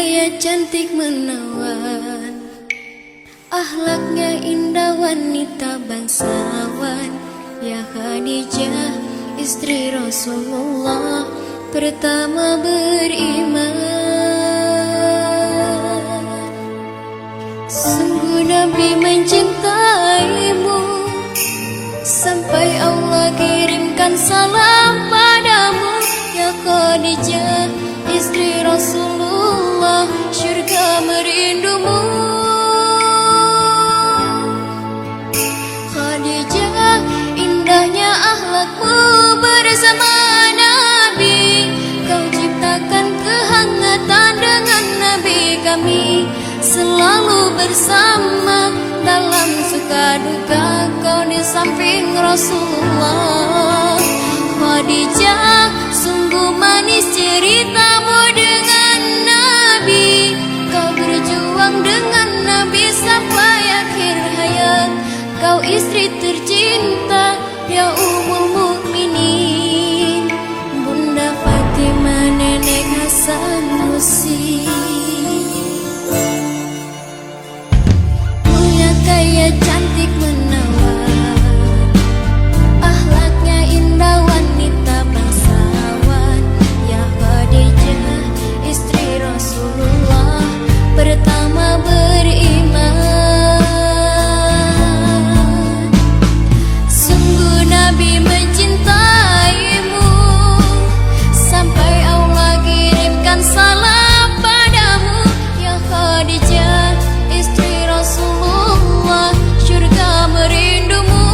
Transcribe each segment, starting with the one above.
kaya cantik menawan, akhlaknya indah wanita bangsawan. Ya Khadijah istri Rasulullah pertama beriman. Sungguh Nabi mencintaimu sampai Allah kirimkan salam padamu. Ya Khadijah istri Rasulullah, syurga merindumu. Khadijah, indahnya akhlakmu bersama Nabi. Kau ciptakan kehangatan dengan Nabi kami, selalu bersama dalam suka duka. Kau di samping Rasulullah. Khadijah, sungguh manis ceritamu dengan Nabi. Kau berjuang dengan Nabi sampai akhir hayat. Kau istri tercinta, ya Ummul Mukminin, Bunda Fatimah, Nenek Hasan Husein. Punya kaya cantik menawan, akhlaknya indah wanita bangsawan. Ya Khadijah istri Rasulullah pertama beriman. Sungguh Nabi mencintaimu sampai Allah kirimkan salam padamu. Ya Khadijah istri Rasulullah, syurga merindumu.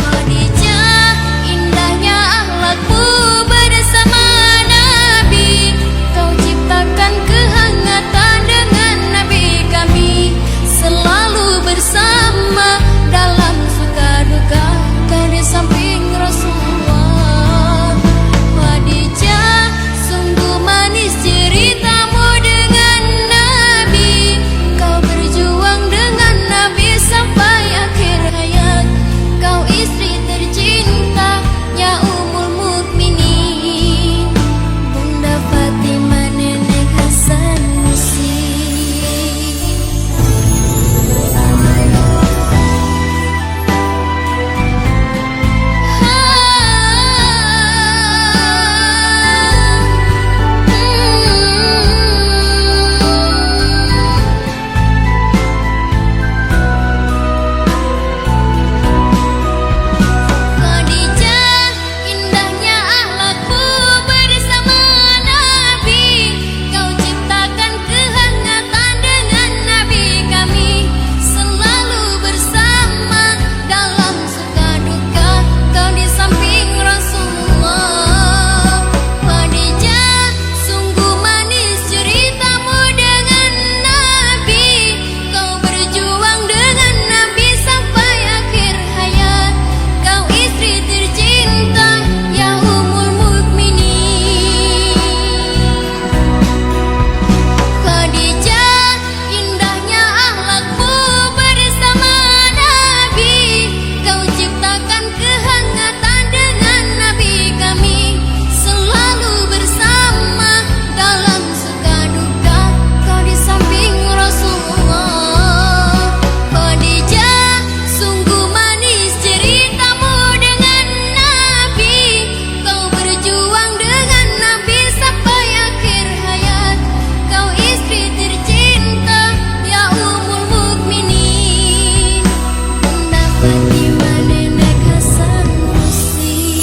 Khadijah, indahnya akhlakmu bersama Nabi. Kau ciptakan kehangatan dengan Nabi kami, selalu bersama dalam suka duka. Kau di samping Rasulullah. Khadijah, sungguh manis ceritamu dengan Nabi. Kau berjuang dengan Nabi sampai akhir hayat. Kau istri tercinta, ya Ummul Mukminin, Bunda Fatimah, Nenek Hasan Husein. Khadijah, indahnya akhlakmu bersama Nabi. Kau ciptakan kehangatan dengan Nabi kami, selalu bersama dalam suka duka. Kau di samping Rasulullah. Khadijah, sungguh manis ceritamu dengan Nabi. Kau berjuang dengan Nabi sampai akhir hayat. Kau istri tercinta, ya Ummul Mukminin. Khadijah, indahnya akhlakmu bersama Nabi. Kau ciptakan kehangatan dengan Nabi kami, selalu bersama dalam suka duka. Kau di samping Rasulullah. Khadijah, sungguh manis ceritamu dengan Nabi. Kau berjuang dengan Nabi sampai akhir hayat. Kau istri tercinta, ya Ummul Mukminin, Bunda Fatimah, Nenek Hasan Husein.